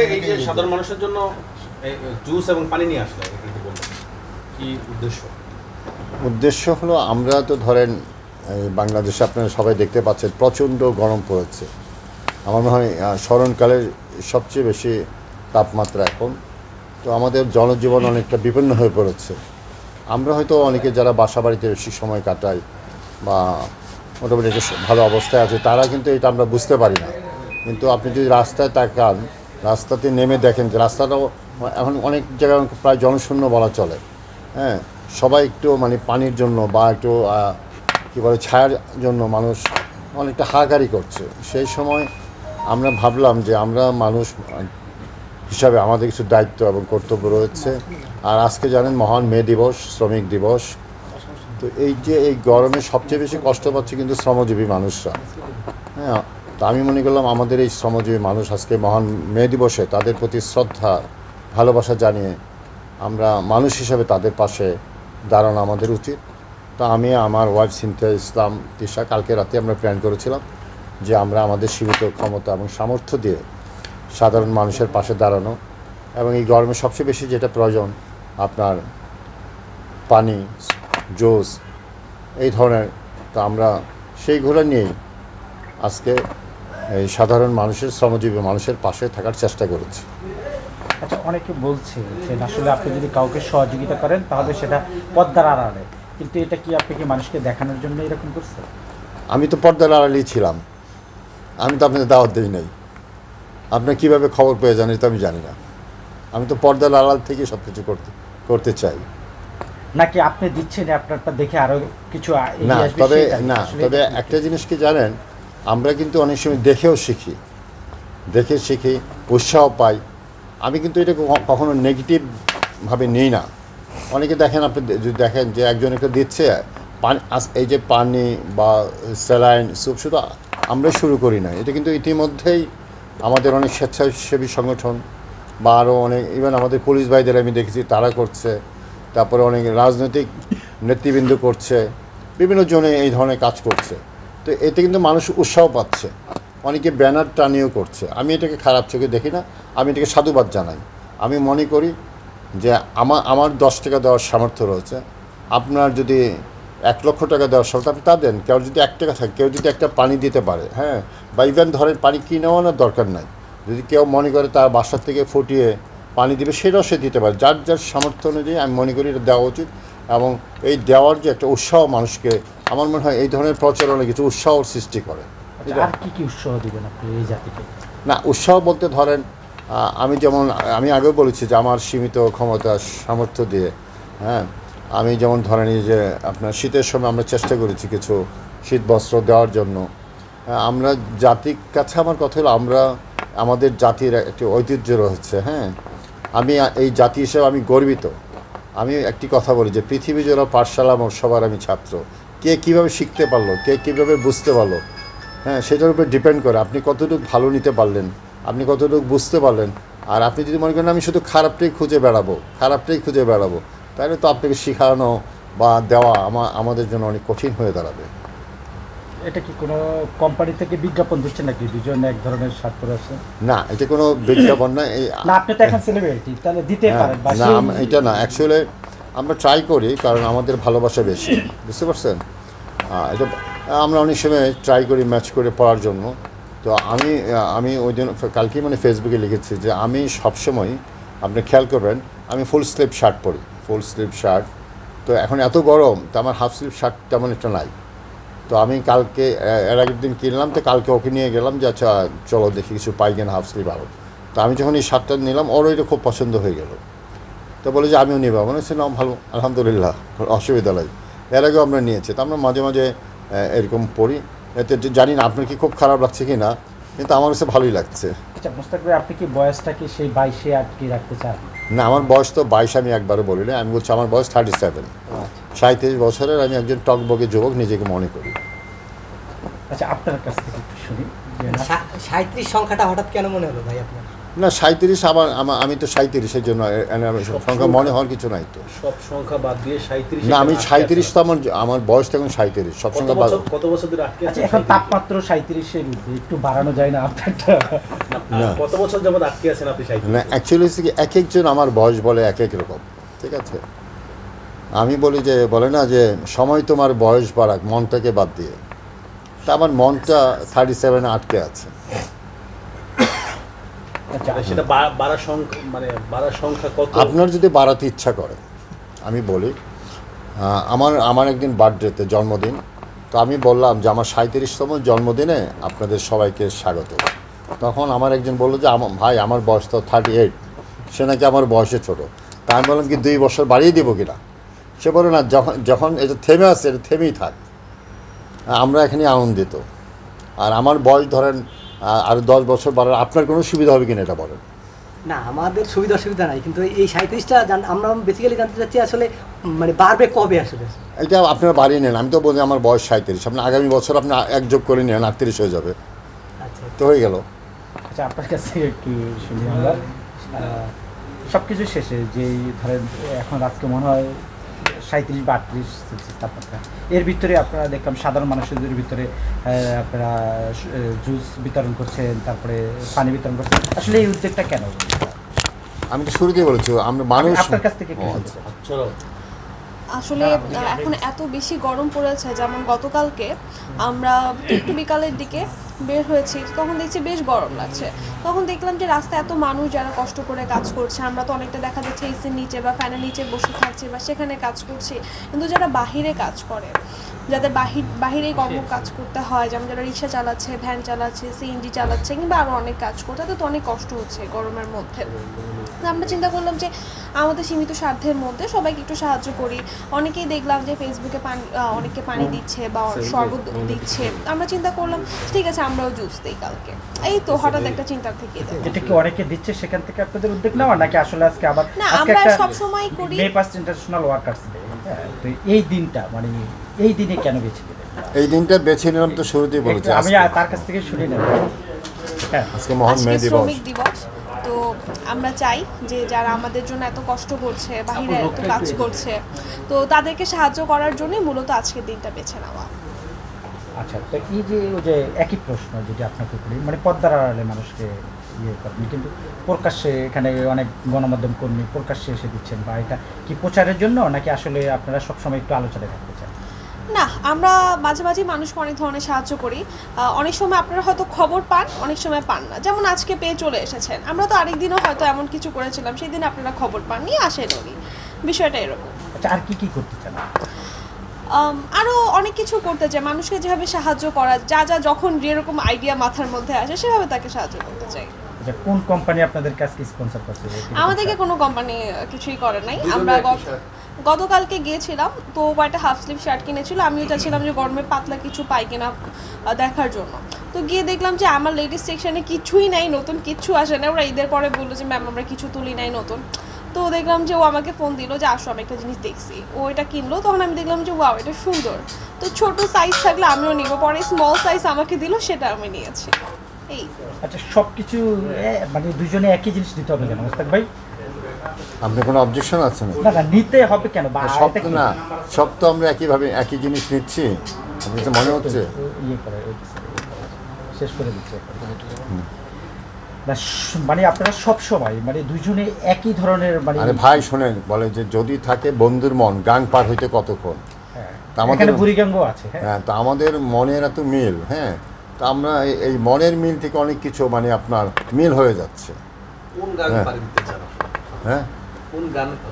এই যে সাধারণ মানুষের জন্য জুস এবং পানি নিয়ে আসলে কি বলবেন, কি উদ্দেশ্য? উদ্দেশ্য হলো, আমরা তো ধরেন এই বাংলাদেশে আপনারা সবাই দেখতে পাচ্ছেন প্রচণ্ড গরম পড়েছে। আমার মনে হয় স্মরণকালের সবচেয়ে বেশি তাপমাত্রা এখন। তো আমাদের জনজীবন অনেকটা বিপন্ন হয়ে পড়েছে। আমরা হয়তো অনেকে যারা বাসা বাড়িতে বেশি সময় কাটাই বা মোটামুটি একটা ভালো অবস্থায় আছে, তারা কিন্তু এটা আমরা বুঝতে পারি না। কিন্তু আপনি যদি রাস্তায় তাকান, রাস্তাতে নেমে দেখেন যে রাস্তাটাও এখন অনেক জায়গায় প্রায় জনশূন্য বলা চলে। হ্যাঁ, সবাই একটু মানে পানির জন্য বা একটু কী বলে ছায়ার জন্য মানুষ অনেকটা হাহাকারি করছে। সেই সময় আমরা ভাবলাম যে আমরা মানুষ হিসাবে আমাদের কিছু দায়িত্ব এবং কর্তব্য রয়েছে। আর আজকে জানেন মহান মে দিবস, শ্রমিক দিবস। তো এই যে এই গরমে সবচেয়ে বেশি কষ্ট পাচ্ছে কিন্তু শ্রমজীবী মানুষরা। হ্যাঁ, তো আমি মনে করলাম আমাদের এই শ্রমজীবী মানুষ আজকে মহান মে দিবসে তাদের প্রতি শ্রদ্ধা ভালোবাসা জানিয়ে আমরা মানুষ হিসাবে তাদের পাশে দাঁড়ানো আমাদের উচিত। তো আমি আমার ওয়াইফ সিনথিয়া ইসলাম তিশা কালকে রাতে আমরা প্ল্যান করেছিলাম যে আমরা আমাদের সীমিত ক্ষমতা এবং সামর্থ্য দিয়ে সাধারণ মানুষের পাশে দাঁড়ানো, এবং এই গরমে সবচেয়ে বেশি যেটা প্রয়োজন আপনার পানি, জুস এই ধরনের। তো আমরা সেইগুলো নিয়েই আজকে এই সাধারণ মানুষের, শ্রমজীবী মানুষের পাশে থাকার চেষ্টা করেছি। আচ্ছা, অনেকে বলছে যে আসলে আপনি যদি কাউকে সহযোগিতা করেন তাহলে সেটা পর্দার আড়ালে, কিন্তু এটা কি আপনি কি মানুষকে দেখানোর জন্য এরকম করছেন? আমি তো পর্দার আড়ালেই ছিলাম, আমি তো আপনাদের দাওয়াত দিই নাই। আপনার কীভাবে খবর পেয়ে যান এটা আমি জানি না। আমি তো পর্দার আড়াল থেকে সব কিছু করতে চাই। নাকি আপনি দিচ্ছেন আপনারটা দেখে আরও কিছু না, তবে একটা জিনিস কি জানেন, আমরা কিন্তু অনেক সময় দেখে শিখি, উৎসাহ পাই। আমি কিন্তু এটা কখনো নেগেটিভভাবে নিই না। অনেকে দেখেন, আপনি যদি দেখেন যে একজন একটা দিচ্ছে পানি, এই যে পানি বা স্যালাইন, স্যুপ শুধু আমরাই শুরু করি না। এটা কিন্তু ইতিমধ্যেই আমাদের অনেক স্বেচ্ছাসেবী সংগঠন বা আরও অনেক, ইভেন আমাদের পুলিশ ভাইদের আমি দেখেছি তারা করছে, তারপরে অনেক রাজনৈতিক নেতৃবৃন্দ করছে, বিভিন্ন জনে এই ধরনের কাজ করছে। তো এতে কিন্তু মানুষ উৎসাহ পাচ্ছে, অনেকে ব্যানার টানিয়েও করছে। আমি এটাকে খারাপ চোখে দেখি না, আমি এটাকে সাধুবাদ জানাই। আমি মনে করি যে আমার 10 টাকা দেওয়ার সামর্থ্য রয়েছে, আপনার যদি 1 লক্ষ টাকা দেওয়ার সামর্থ্য আপনি তা দেন। কেউ যদি 1 টাকা থাকে, কেউ যদি একটা পানি দিতে পারে, হ্যাঁ, বা ইভেন ধরেন পানি কিনেও আনার দরকার নাই, যদি কেউ মনে করে তার বাসার থেকে ফুটিয়ে পানি দিবে, সেটাও সে দিতে পারে। যার যার সামর্থ্য অনুযায়ী আমি মনে করি এটা দেওয়া উচিত। এবং এই দেওয়ার যে একটা উৎসাহ মানুষকে, আমার মনে হয় এই ধরনের প্রচারণা কিছু উৎসাহ সৃষ্টি করে। আর কি উৎসাহ দিবেন আপনি এই জাতিকে? না, উৎসাহ বলতে ধরেন আমি আগেও বলেছি যে আমার সীমিত ক্ষমতা সামর্থ্য দিয়ে, হ্যাঁ, আমি যেমন ধরেন এই যে আপনার শীতের সময় আমরা চেষ্টা করেছি কিছু শীত বস্ত্র দেওয়ার জন্য। আমরা জাতির কাছে আমার কথা হলো, আমাদের জাতির একটি ঐতিহ্য রয়েছে। হ্যাঁ, আমি এই জাতি হিসেবে আমি গর্বিত। আমি একটি কথা বলি যে পৃথিবী জোড়া পাঠশালা মোর সবার আমি ছাত্র। কে কীভাবে শিখতে পারলো, কে কীভাবে বুঝতে পারলো, হ্যাঁ, সেটার উপর ডিপেন্ড করে আপনি কতটুকু ভালো নিতে পারলেন, আপনি কতটুকু বুঝতে পারলেন। আর আপনি যদি মনে করেন আমি শুধু খারাপটাই খুঁজে বেড়াবো, তাহলে তো আপনাকে শেখানো বা দেওয়া আমাদের জন্য অনেক কঠিন হয়ে দাঁড়াবে। এটা কি কোনো কোম্পানি থেকে বিজ্ঞাপন দিচ্ছে নাকি দুজন এক ধরনের স্বার্থ আছে? না, এটা কোনো বিজ্ঞাপন না। না, আপনি তো এখন সেলিব্রিটি, তাহলে দিতে পারেন। না, এটা না, অ্যাকচুয়ালি আমরা ট্রাই করি, কারণ আমাদের ভালোবাসা বেশি, বুঝতে পারছেন। এটা আমরা অনেক সময় ট্রাই করি ম্যাচ করে পড়ার জন্য। তো আমি ওই দিন কালকেই মানে ফেসবুকে লিখেছি যে আমি সবসময়, আপনি খেয়াল করবেন, আমি ফুল স্লিভ শার্ট। তো এখন এত গরম, তো আমার হাফ স্লিভ শার্ট তেমন একটা নাই। তো আমি কালকে এর আগের দিন কিনলাম, তো কালকে ওকে নিয়ে গেলাম যে আচ্ছা চলো দেখি কিছু পাই কিনা হাফ স্লিভ আরও। তো আমি যখন এই শার্টটা নিলাম, ওরও এটা খুব পছন্দ হয়ে গেল। তো বলে যে আমিও নেবো, মনে হচ্ছে নাম ভালো, আলহামদুলিল্লাহ, অসুবিধা নাই। এর আগেও আমরা নিয়েছি। তো আমরা মাঝে মাঝে এরকম পড়ি, এতে জানি না আপনার কি খুব খারাপ লাগছে কি না, কিন্তু আমার কাছে ভালোই লাগছে। আচ্ছা মুস্তাক ভাই, আপনি কি বয়সটা কি সেই 22-এ আটকে রাখতে চান? না, আমার বয়স তো 22, আমি একবারও বলি না। আমি বলছি আমার বয়স 37। 37 বছরের আমি একজন টকবগে যুবক নিজেকে মনে করি। আচ্ছা, আপনার কাছ থেকে একটু শুনি। 37 সংখ্যাটা হঠাৎ কেন মনে হলো ভাই আপনার? না 37 আমি তো 37-এর জন্য সংখ্যা মনে হওয়ার কিছু নাই তো। সব সংখ্যা বাদ দিয়ে 37 না আমি 37 তো আমার বয়স তো এখন 37, সব সংখ্যা বাদ। কত বছর ধরে আটকে আচ্ছা আছেন? এখন তাপমাত্রা 37-এর ঊর্ধ্বে, একটু বাড়ানো যায় না আপনারটা? না। কত বছর যাবত আটকে আছেন আপনি 37? না অ্যাকচুয়ালি এক একজন আমার বয়স বলে এক এক রকম, ঠিক আছে। আমি বলি যে বলে না যে সময় তোমার বয়স বাড়াক মনটাকে বাদ দিয়ে, তা আমার মনটা 37 আটকে আছে। আচ্ছা মানে সেটা বাড়ার সংখ্যা কত? আপনার যদি বাড়াতে ইচ্ছা করে, আমি বলি আমার একদিন বার্থডেতে জন্মদিন, তো আমি বললাম যে আমার 37তম জন্মদিনে আপনাদের সবাইকে স্বাগত। তখন আমার একজন বললো যে ভাই আমার বয়স তো 38, সে নাকি আমার বয়সে ছোটো। তা আমি বললাম কি 2 বছর বাড়িয়ে দেবো কিনা? সে বলে না, যখন এটা থেমে আছে এটা থেমেই থাক, আমরা এখানে আনন্দিত। আর আমার বয়স ধরেন আরও 10 বছর বাড়ার আপনার কোনো সুবিধা হবে কিনা এটা বলেন। না আমাদের সুবিধা অসুবিধা নাই, কিন্তু এই 37টা আমরা বেসিক্যালি জানতে চাচ্ছি আসলে মানে বাড়বে কবে আসলে? এটা আপনারা বাড়িয়ে নেন, আমি তো বলি আমার বয়স 37, আপনি আগামী বছর আপনি এক যোগ করে নেন 38 হয়ে যাবে, আচ্ছা তো হয়ে গেল। আচ্ছা আপনার কাছে একটু শুনি আমরা সব কিছু শেষে যে ধরেন এখন আজকে মনে হয় 37 বা 38 সেলসিয়াস তাপমাত্রা, এর ভিতরে আপনারা দেখলাম সাধারণ মানুষদের ভিতরে আপনারা জুস বিতরণ করছেন, তারপরে পানি বিতরণ করছেন, আসলে এই উদ্যোগটা কেন? আমি তো শুরুতেই বলেছি আমরা মানুষ। আপনার কাছ থেকে একটু ও, শুনতে আচ্ছা। চাই। চলো। আসলে এখন এত বেশি গরম পড়েছে, যেমন গতকালকে আমরা একটু বিকালের দিকে বের হয়েছি, তখন দেখছি বেশ গরম লাগছে। তখন দেখলাম যে রাস্তায় এত মানুষ যারা কষ্ট করে কাজ করছে, আমরা তো অনেকটা দেখা যাচ্ছে এসির নিচে বা ফ্যানের নিচে বসে থাকছি বা সেখানে কাজ করছি, কিন্তু যারা বাহিরে কাজ করে, যাদের বাহিরে কাজ করতে হয়, যেমন যারা রিক্সা চালাচ্ছে, ভ্যান চালাচ্ছে, সিএনজি চালাচ্ছে, কিংবা আরও অনেক কাজ করতে, তাদের তো অনেক কষ্ট হচ্ছে গরমের মধ্যে। আমরা চিন্তা করলাম যে আমাদের সীমিত স্বার্থের মধ্যে সবাইকে একটু সাহায্য করি। অনেকেই দেখলাম যে ফেসবুকে অনেকে পানি দিচ্ছে বা শরবত দিচ্ছে। আমরা চিন্তা করলাম ঠিক আছে আমরাও জুস দিই কালকে। এই তো হঠাৎ একটা চিন্তা থেকে এটা কি অনেকে দিচ্ছে সেখান থেকে আপনাদের উদ্যোগ নেওয়া, নাকি আসলে আজকে আবার না, আজকে আমরা একটা সবসময় করি। মে 1 ইন্টারন্যাশনাল ওয়ার্কার্স ডে, তো এই দিনটা মানে এই দিনে কেন বেছে নিলেন? এই দিনটা বেছে নিলাম তো শুরুতেই বলেছি, একটু আমি তার কাছ থেকে শুনে নেব। হ্যাঁ আজকে মহান আজকে মে দিবস। শ্রমিক দিবস, তো আমরা চাই যে যারা আমাদের জন্য এত কষ্ট করছে, বাইরে এত কাজ করছে, তো তাদেরকে সাহায্য করার জন্য মূলত আজকের দিনটা বেছে নেওয়া। আচ্ছা, তো এই যে ওই যে একই প্রশ্ন যেটি আপনাকে করি, মানে পর্দার আড়ালে মানুষকে ইয়ে করেন, কিন্তু প্রকাশ্যে এখানে অনেক গণমাধ্যম কর্মী প্রকাশ্যে এসে দিচ্ছেন, বা এটা কি প্রচারের জন্য নাকি আসলে আপনারা সবসময় একটু আলোচনায় থাকতে চান? না, আমরা মাঝে মাঝে মানুষকে অনেক ধরনের সাহায্য করি। অনেক সময় আপনারা হয়তো খবর পান, অনেক সময় পান না। যেমন আজকে পেয়ে চলে এসেছেন, আমরা তো আরেকদিনও হয়তো এমন কিছু করেছিলাম, সেই দিন আপনারা খবর পাননি, আসেন উনি, বিষয়টা এরকম। আচ্ছা, আর কি কি করতে চান? আরও অনেক কিছু করতে চাই, মানুষকে যেভাবে সাহায্য করা, যা যখন যেরকম আইডিয়া মাথার মধ্যে আসে সেভাবে তাকে সাহায্য করতে চাই। আচ্ছা, কোন কোম্পানি আপনাদের কাছে স্পন্সর করছে? আমাদেরকে কোনো কোম্পানি কিছুই করে নাই। আমরা গতকালকে গিয়েছিলাম, তো কয়েকটা হাফ স্লিভ শার্ট কিনেছিল, আমিও চাচ্ছিলাম যে গরমে পাতলা কিছু পাই কিনা দেখার জন্য। তো গিয়ে দেখলাম যে আমার লেডিস সেকশনে কিছুই নাই, নতুন কিচ্ছু আসে না। ওরা ঈদের পরে বললো যে ম্যাম আমরা কিছু তুলি নাই নতুন। তো দেখলাম যে ও আমাকে ফোন দিল যে আসো আমি একটা জিনিস দেখছি, ও এটা কিনলো। তখন আমি দেখলাম যে ওয়াও এটা সুন্দর, তো ছোট সাইজ থাকলে আমিও নিব। পরে স্মল সাইজ আমাকে দিল, সেটা আমি নিয়েছি। এই আচ্ছা, সব কিছু মানে দুজনে একই জিনিস দিতে হবে কেন মোস্তাক ভাই? আপনার কোনো অবজেকশন আছে না? না না, নিতে হবে কেন? বা সব এটা তো কি? না, সব তো আমরা একইভাবে একই জিনিস নিচ্ছি, আপনার তো মনে হচ্ছে। ইয়ে করে শেষ করে দিচ্ছে না, মানে আপনারা সব সময় মানে দুজনে একই ধরনের মানে আরে ভাই শোনেন, বলে যে যদি থাকে বন্ধুর মন গাং পার হইতে কতক্ষণ। হ্যাঁ, তা আমাদের এখানে বুড়িগঙ্গও আছে। হ্যাঁ, হ্যাঁ, তো আমাদের মনের এত মিল, হ্যাঁ, তো আমরা এই মনের মিল থেকে অনেক কিছু মানে আপনার মিল হয়ে যাচ্ছে। কোন গান হ্যাঁ। পাড়ি দিতে চান? হ্যাঁ, কোন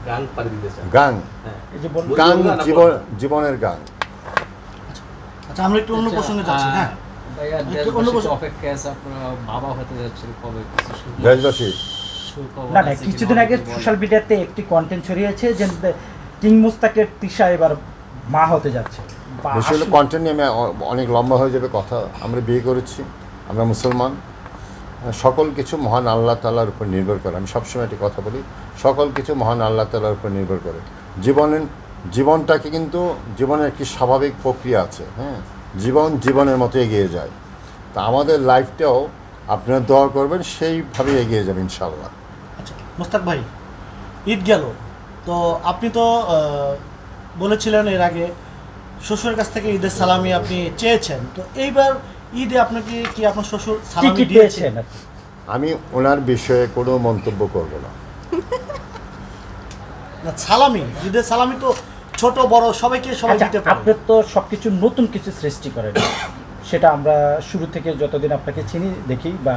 গান পাড়ি দিতে চান? গাং, হ্যাঁ। এই যে বলুন, গান গান জীবনের গান। আচ্ছা আমরা একটু অন্য প্রসঙ্গে যাচ্ছি। হ্যাঁ ভাইয়া একটু অন্য দেশবাসীর প্রশ্ন। অপেক্ষায় আছে, আপনারা বাবা হতে যাচ্ছেন কবে? কিছু দেশবাসী সুখবর না না, আছে কিছুদিন কিনা আগে আমাকে বলেন। সোশ্যাল মিডিয়াতে একটি কন্টেন্ট ছড়িয়েছে যে কিং মুস্তাকের তিশা এবার মা হতে যাচ্ছে। বা আসলে আসলে- কন্টেন্ট নিয়ে আমি অনেক লম্বা হয়ে যাবে কথা। আমরা বিয়ে করেছি, আমরা মুসলমান, সকল কিছু মহান আল্লাহ তাআলার উপর নির্ভর করে। আমি সবসময় একটি কথা বলি, সকল কিছু মহান আল্লাহ তাআলার উপর নির্ভর করে। জীবনটাকে কিন্তু জীবনের একটি স্বাভাবিক প্রক্রিয়া আছে, হ্যাঁ, জীবনের মতো এগিয়ে যায়। তা আমাদের লাইফটাও আপনারা দোয়া করবেন, সেইভাবে এগিয়ে যাবেন ইনশাআল্লাহ। আচ্ছা মোস্তাক ভাই, ঈদ গেল, তো আপনি তো বলেছিলেন এর আগে শ্বশুরের কাছ থেকে ঈদের সালামি আপনি চেয়েছেন, তো এইবার ঈদে আপনাকে কি আপনার শ্বশুর কি সালামি কি দিয়েছেন? পেয়েছেন আপনি? আমি ওনার বিষয়ে কোনো মন্তব্য করব না। না, সালামি, ঈদের সালামি তো ছোট বড় সবাইকে সবাই আচ্ছা, দিতে পারে। আপনি তো সবকিছু নতুন কিছু সৃষ্টি করেন, সেটা আমরা শুরু থেকে যতদিন আপনাকে চিনি দেখি বা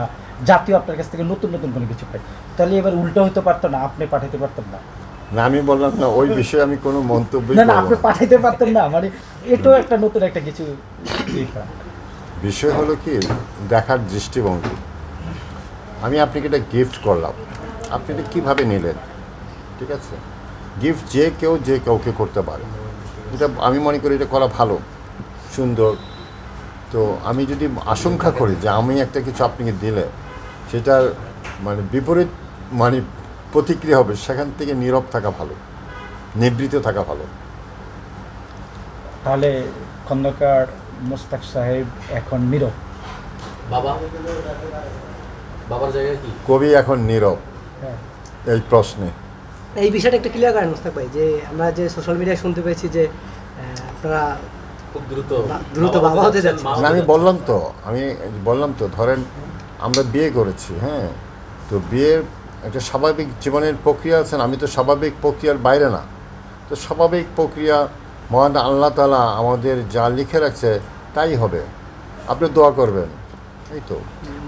জাতীয় আপনার কাছ থেকে নতুন নতুন কোনো কিছু পাই, তাহলে এবার উল্টো হতে পারতো না, আপনি পাঠাতে পারতেন না? না, আমি বললাম না, ওই বিষয়ে আমি কোনো মন্তব্য না না, করব আপনি না। পাঠাইতে পারতেন না, মানে এটাও একটা নতুন একটা কিছু দেখা। বিষয় হলো কি, দেখার দৃষ্টিভঙ্গি। আমি আপনাকে এটা গিফট করলাম, আপনি এটা কীভাবে নিলেন? ঠিক আছে, গিফট যে কাউকে করতে পারে, এটা আমি মনে করি এটা করা ভালো, সুন্দর। তো আমি যদি আশঙ্কা করি যে আমি একটা কিছু আপনাকে দিলে সেটার মানে বিপরীত মানে প্রতিক্রিয়া হবে, সেখান থেকে নীরব থাকা ভালো, নিবৃত থাকা ভালো। তাহলে খন্দকার মোস্তাক সাহেব এখন নীরব। বাবার জায়গায় কি কবি এখন নীরব হ্যাঁ। এই প্রশ্নে। এই বিষয়টা একটু ক্লিয়ার করেন মোস্তাক ভাই, যে আমরা যে সোশ্যাল মিডিয়ায় শুনতে পেয়েছি যে আপনারা খুব দ্রুত দ্রুত বাবা হতে যাচ্ছে। না, আমি বললাম তো ধরেন আমরা বিয়ে করেছি, হ্যাঁ, তো বিয়ের একটা স্বাভাবিক জীবনের প্রক্রিয়া আছেন, আমি তো স্বাভাবিক প্রক্রিয়ার বাইরে না। তো স্বাভাবিক প্রক্রিয়া মহান আল্লাহ তাআলা আমাদের যা লিখে রাখছে তাই হবে, আপনি দোয়া করবেন, এই তো।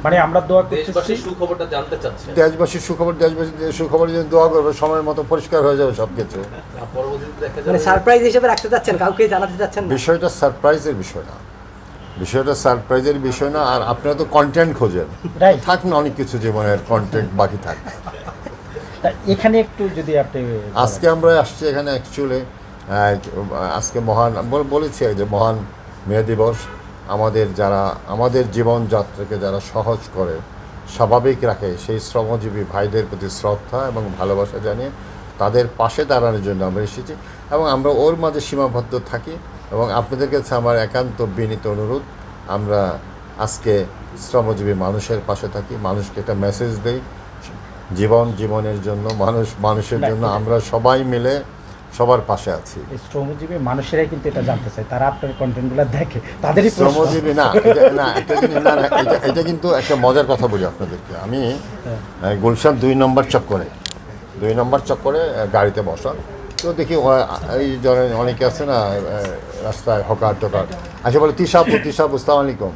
মানে আমরা দোয়া করতেছি, দেশবাসীর সুখবরটা জানতে চাচ্ছে দেশবাসীর সুখবর যদি দোয়া করবে, সময়ের মতো পরিষ্কার হয়ে যাবে সব কিছু। পরবর্তীতে দেখা মানে যাবে সারপ্রাইজ হিসেবে রাখতে চাচ্ছেন, কাউকে জানাতে চাচ্ছেন না? বিষয়টা সারপ্রাইজের বিষয় না, বিষয়টা সারপ্রাইজের বিষয় না। আর আপনারা তো কন্টেন্ট খোঁজেন, Right. থাক না অনেক কিছু জীবনের কন্টেন্ট বাকি থাক। তা এখানে একটু যদি আপনি আজকে আমরা আসছি এখানে অ্যাকচুয়ালি আজকে বলেছি যে মহান মে দিবস, যারা আমাদের জীবনযাত্রাকে যারা সহজ করে, স্বাভাবিক রাখে, সেই শ্রমজীবী ভাইদের প্রতি শ্রদ্ধা এবং ভালোবাসা জানিয়ে তাদের পাশে দাঁড়ানোর জন্য আমরা এসেছি, এবং আমরা ওর মাঝে সীমাবদ্ধ থাকি। এবং আপনাদের কাছে আমার একান্ত বিনীত অনুরোধ, আমরা আজকে শ্রমজীবী মানুষের পাশে থাকি, মানুষকে একটা মেসেজ দেই, জীবনের জন্য, মানুষের জন্য আমরা সবাই মিলে সবার পাশে আছি। এই শ্রমজীবী মানুষেরাই কিন্তু এটা জানতে চায়, তারা আপনার কন্টেন্টগুলো দেখে, তাদেরই প্রশ্ন। শ্রমজীবী না, এটা কিন্তু একটা মজার কথা বলি আপনাদেরকে। আমি গুলশান 2 নম্বর চক্করে গাড়িতে বসা, তো দেখি এই অনেকে আছে না রাস্তায় হকার টকার, আচ্ছা বলে তিশাবু আসসালামু আলাইকুম,